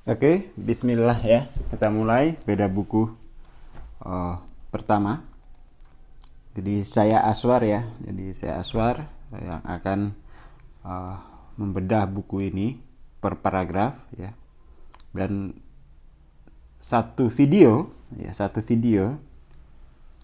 Oke, bismillah ya. Kita mulai beda buku pertama. Jadi saya Aswar ya. Jadi saya Aswar yang akan eh, membedah buku ini per paragraf ya. Dan satu video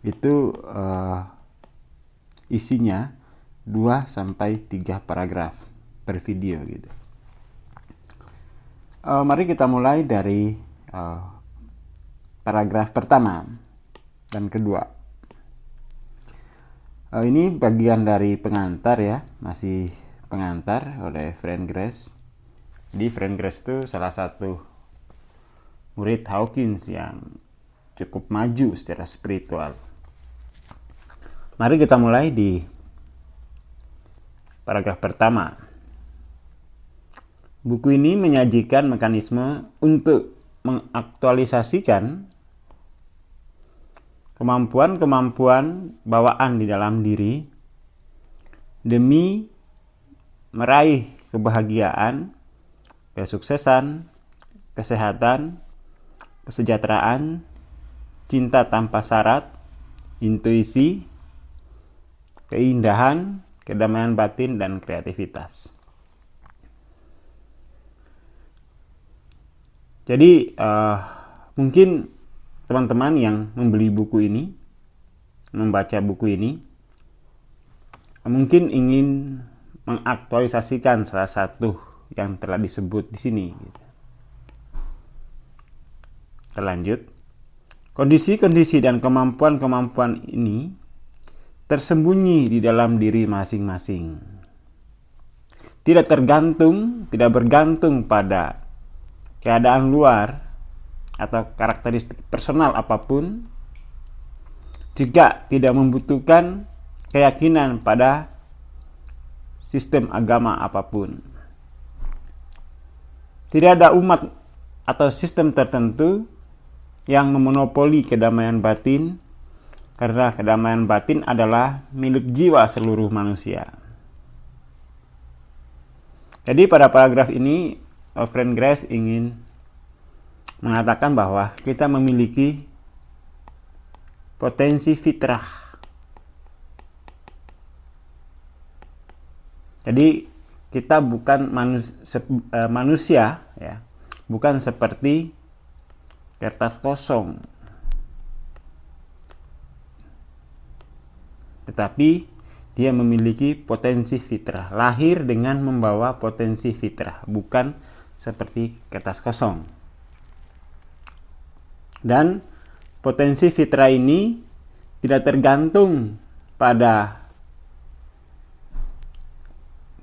itu isinya 2 sampai 3 paragraf per video gitu. Mari kita mulai dari paragraf pertama dan kedua. Ini bagian dari pengantar ya, masih pengantar oleh Frank Grace. Jadi Frank Grace itu salah satu murid Hawkins yang cukup maju secara spiritual. Mari kita mulai di paragraf pertama. Buku ini menyajikan mekanisme untuk mengaktualisasikan kemampuan-kemampuan bawaan di dalam diri demi meraih kebahagiaan, kesuksesan, kesehatan, kesejahteraan, cinta tanpa syarat, intuisi, keindahan, kedamaian batin, dan kreativitas. Jadi mungkin teman-teman yang membeli buku ini, membaca buku ini, mungkin ingin mengaktualisasikan salah satu yang telah disebut di sini. Kita lanjut. Kondisi-kondisi dan kemampuan-kemampuan ini tersembunyi di dalam diri masing-masing. Tidak bergantung pada keadaan luar atau karakteristik personal apapun, juga tidak membutuhkan keyakinan pada sistem agama apapun. Tidak ada umat atau sistem tertentu yang memonopoli kedamaian batin, karena kedamaian batin adalah milik jiwa seluruh manusia. Jadi pada paragraf ini Frank Grace ingin mengatakan bahwa kita memiliki potensi fitrah. Jadi kita bukan manusia ya, bukan seperti kertas kosong, tetapi dia memiliki potensi fitrah, lahir dengan membawa potensi fitrah, bukan seperti kertas kosong. Dan potensi fitrah ini tidak tergantung pada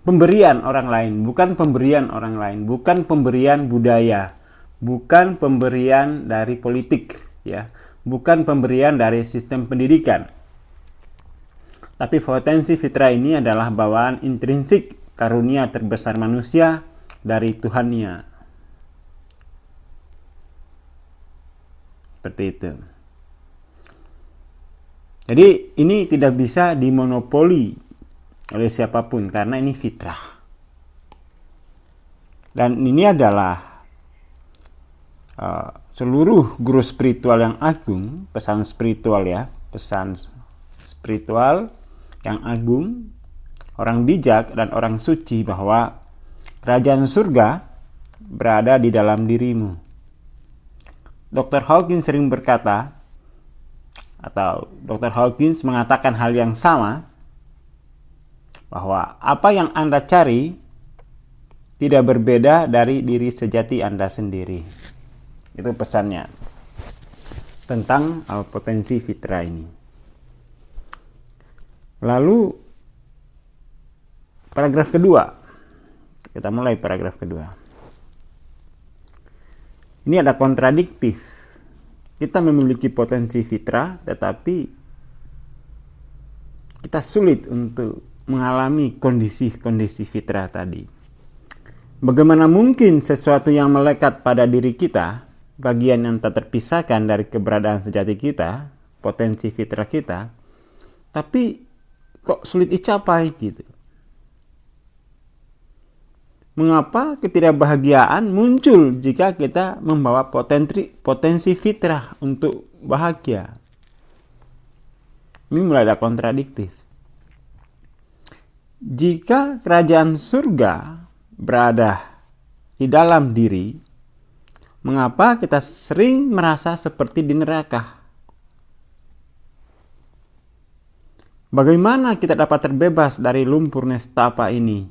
pemberian orang lain, bukan pemberian orang lain, bukan pemberian budaya, bukan pemberian dari politik, ya, bukan pemberian dari sistem pendidikan. Tapi potensi fitrah ini adalah bawaan intrinsik karunia terbesar manusia dari Tuhannya. Seperti itu. Jadi ini tidak bisa dimonopoli oleh siapapun karena ini fitrah. Dan ini adalah seluruh guru spiritual yang agung, pesan spiritual ya, pesan spiritual yang agung, orang bijak dan orang suci, bahwa kerajaan surga berada di dalam dirimu. Dr. Hawkins sering berkata, atau Dr. Hawkins mengatakan hal yang sama, bahwa apa yang Anda cari tidak berbeda dari diri sejati Anda sendiri. Itu pesannya tentang potensi fitrah ini. Lalu paragraf kedua. Kita mulai paragraf kedua. Ini ada kontradiktif. Kita memiliki potensi fitrah, tetapi kita sulit untuk mengalami kondisi-kondisi fitrah tadi. Bagaimana mungkin sesuatu yang melekat pada diri kita, bagian yang tak terpisahkan dari keberadaan sejati kita, potensi fitrah kita, tapi kok sulit dicapai gitu. mengapa ketidakbahagiaan muncul jika kita membawa potensi fitrah untuk bahagia. Ini mulai ada kontradiktif. Jika kerajaan surga berada di dalam diri, mengapa kita sering merasa seperti di neraka? Bagaimana kita dapat terbebas dari lumpur nestapa ini?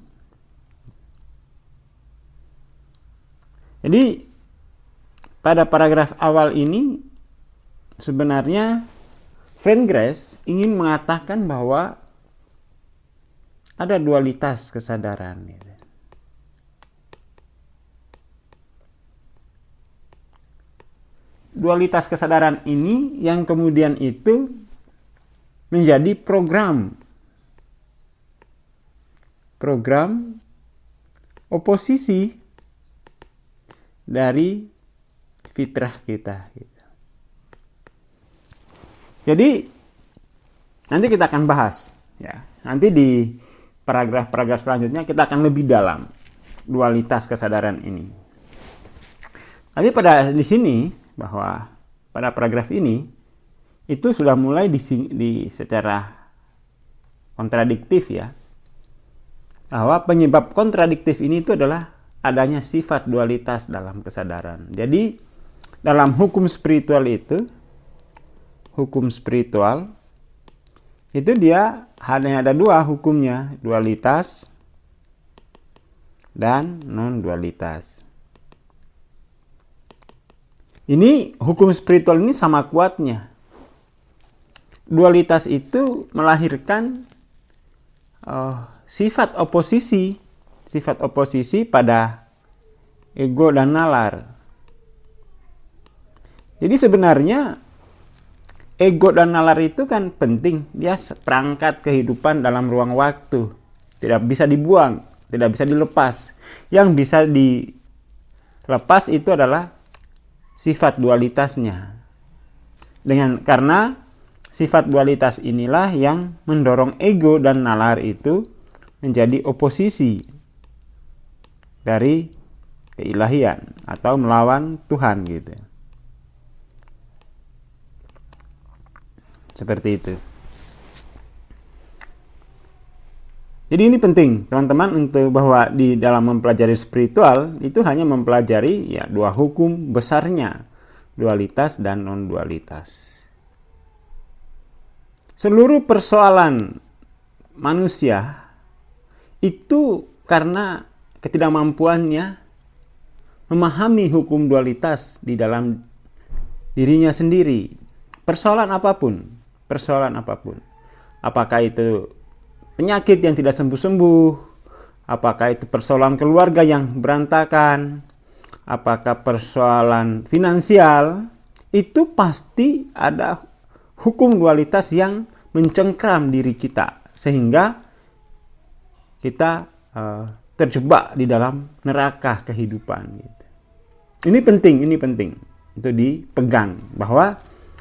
Jadi pada paragraf awal ini sebenarnya Frank Grace ingin mengatakan bahwa ada dualitas kesadaran. Dualitas kesadaran ini yang kemudian itu menjadi program oposisi dari fitrah kita. Jadi nanti kita akan bahas, ya. Nanti di paragraf-paragraf selanjutnya kita akan lebih dalam dualitas kesadaran ini. Tapi di sini bahwa pada paragraf ini itu sudah mulai secara kontradiktif, ya. Bahwa penyebab kontradiktif ini itu adalah adanya sifat dualitas dalam kesadaran. Jadi dalam hukum spiritual itu dia hanya ada dua hukumnya, dualitas dan non-dualitas. Ini hukum spiritual ini sama kuatnya. Dualitas itu melahirkan sifat oposisi pada ego dan nalar. Jadi sebenarnya ego dan nalar itu kan penting. Dia perangkat kehidupan dalam ruang waktu. Tidak bisa dibuang, tidak bisa dilepas. Yang bisa dilepas itu adalah sifat dualitasnya. Karena sifat dualitas inilah yang mendorong ego dan nalar itu menjadi oposisi dari keilahian atau melawan Tuhan gitu. Seperti itu. Jadi ini penting teman-teman untuk bahwa di dalam mempelajari spiritual itu hanya mempelajari ya dua hukum besarnya, dualitas dan non-dualitas. Seluruh persoalan manusia itu karena ketidakmampuannya memahami hukum dualitas di dalam dirinya sendiri. Persoalan apapun. Apakah itu penyakit yang tidak sembuh-sembuh, apakah itu persoalan keluarga yang berantakan, apakah persoalan finansial, itu pasti ada hukum dualitas yang mencengkram diri kita sehingga kita terjebak di dalam neraka kehidupan gitu. Ini penting untuk dipegang bahwa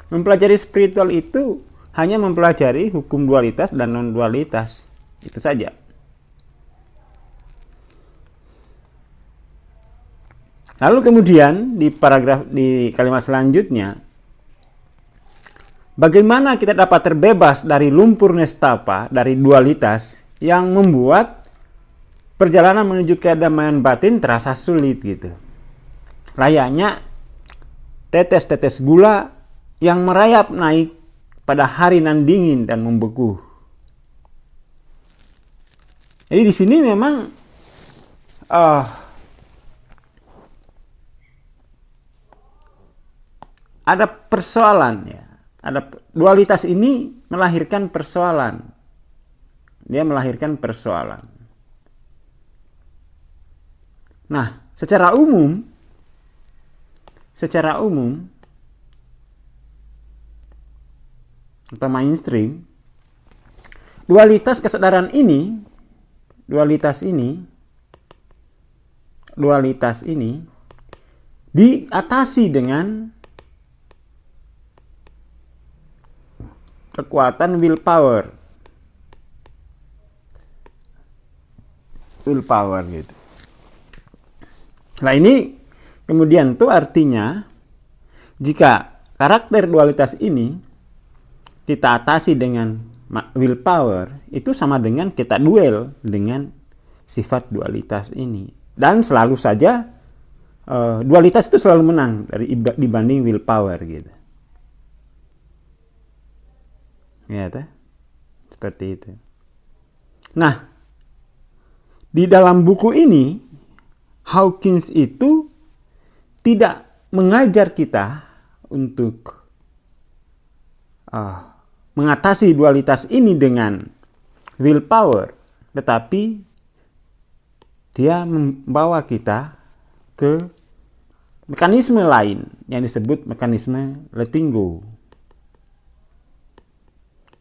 mempelajari spiritual itu hanya mempelajari hukum dualitas dan non dualitas, itu saja. Lalu kemudian di kalimat selanjutnya, bagaimana kita dapat terbebas dari lumpur nestapa, dari dualitas yang membuat perjalanan menuju kedamaian batin terasa sulit gitu. Layaknya tetes-tetes gula yang merayap naik pada hari nan dingin dan membeku. Jadi di sini memang ada persoalan ya. Ada dualitas ini melahirkan persoalan. Dia melahirkan persoalan. Nah, secara umum atau mainstream, dualitas kesadaran ini diatasi dengan kekuatan willpower gitu. Nah ini kemudian tuh artinya jika karakter dualitas ini kita atasi dengan willpower, itu sama dengan kita duel dengan sifat dualitas ini. Dan selalu saja dualitas itu selalu menang dibanding willpower gitu. Ya, seperti itu. Nah, di dalam buku ini Hawkins itu tidak mengajar kita untuk mengatasi dualitas ini dengan willpower, tetapi dia membawa kita ke mekanisme lain yang disebut mekanisme letting go.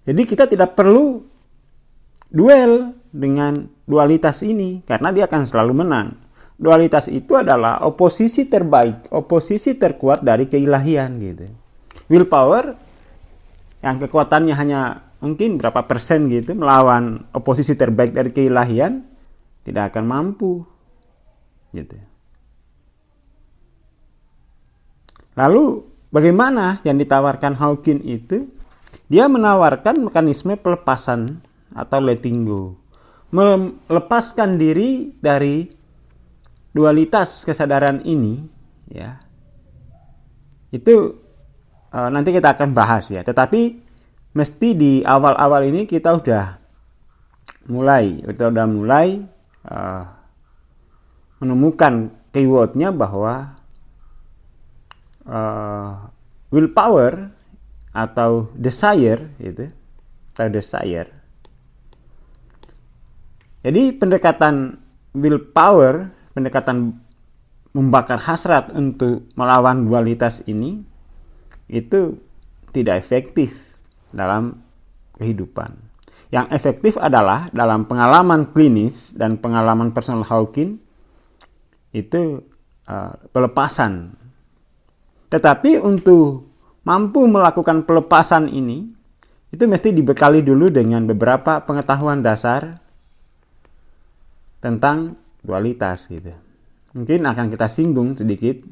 Jadi kita tidak perlu duel dengan dualitas ini karena dia akan selalu menang. Dualitas itu adalah oposisi terbaik, oposisi terkuat dari keilahian gitu. Willpower yang kekuatannya hanya mungkin berapa persen gitu melawan oposisi terbaik dari keilahian tidak akan mampu gitu. Lalu bagaimana yang ditawarkan Hawkins itu? Dia menawarkan mekanisme pelepasan atau letting go. Melepaskan diri dari dualitas kesadaran ini, ya. Itu nanti kita akan bahas ya. Tetapi mesti di awal-awal ini kita udah mulai menemukan keywordnya bahwa willpower atau desire itu atau desire. Jadi pendekatan willpower, pendekatan membakar hasrat untuk melawan dualitas ini itu tidak efektif dalam kehidupan. Yang efektif adalah dalam pengalaman klinis dan pengalaman personal Hawkins itu pelepasan. Tetapi untuk mampu melakukan pelepasan ini, itu mesti dibekali dulu dengan beberapa pengetahuan dasar tentang dualitas gitu. Mungkin akan kita singgung sedikit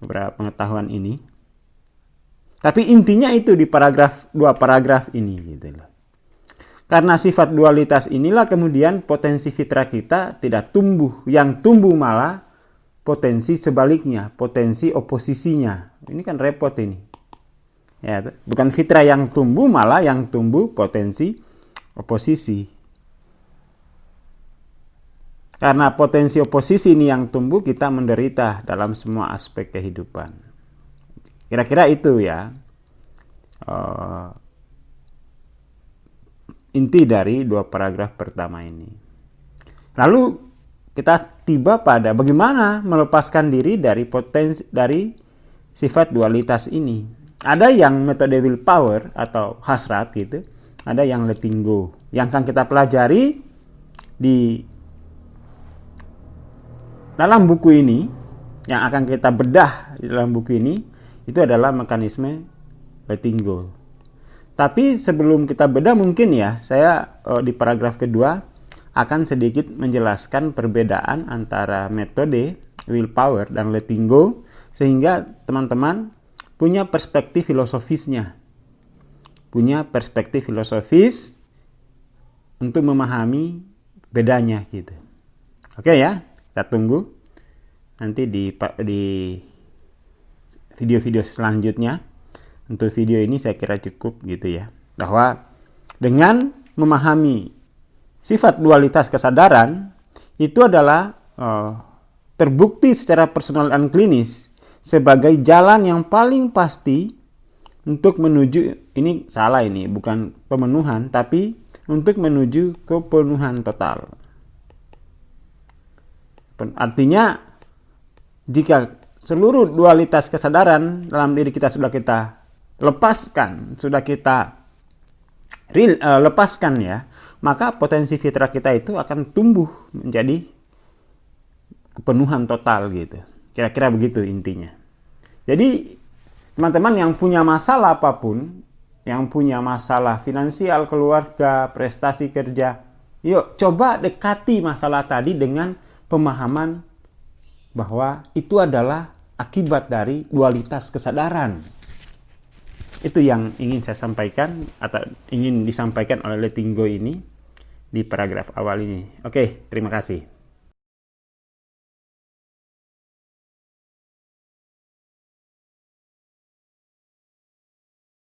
beberapa pengetahuan ini. Tapi intinya itu di dua paragraf ini gitu loh. Karena sifat dualitas inilah kemudian potensi fitrah kita tidak tumbuh, yang tumbuh malah potensi sebaliknya, potensi oposisinya. Ini kan repot ini. Ya, bukan fitrah yang tumbuh, malah yang tumbuh potensi oposisi. Karena potensi oposisi ini yang tumbuh, kita menderita dalam semua aspek kehidupan. Kira-kira itu ya inti dari dua paragraf pertama ini. Lalu kita tiba pada bagaimana melepaskan diri dari sifat dualitas ini. Ada yang metode willpower atau hasrat gitu, ada yang letting go. Yang akan kita pelajari di dalam buku ini, yang akan kita bedah di dalam buku ini, itu adalah mekanisme letting go. Tapi sebelum kita bedah mungkin ya, saya di paragraf kedua akan sedikit menjelaskan perbedaan antara metode willpower dan letting go sehingga teman-teman punya perspektif filosofisnya. Punya perspektif filosofis untuk memahami bedanya gitu. Oke ya, kita tunggu nanti di video-video selanjutnya. Untuk video ini saya kira cukup gitu ya. Bahwa dengan memahami sifat dualitas kesadaran itu adalah terbukti secara personal dan klinis sebagai jalan yang paling pasti untuk menuju, ini salah ini, bukan pemenuhan, tapi untuk menuju kepenuhan total. Artinya, jika seluruh dualitas kesadaran dalam diri kita sudah kita lepaskan, lepaskan ya, maka potensi fitrah kita itu akan tumbuh menjadi kepenuhan total gitu. Kira-kira begitu intinya. Jadi teman-teman yang punya masalah apapun, yang punya masalah finansial, keluarga, prestasi kerja, yuk coba dekati masalah tadi dengan pemahaman bahwa itu adalah akibat dari dualitas kesadaran. Itu yang ingin saya sampaikan atau ingin disampaikan oleh Letting Go ini di paragraf awal ini. Oke, terima kasih.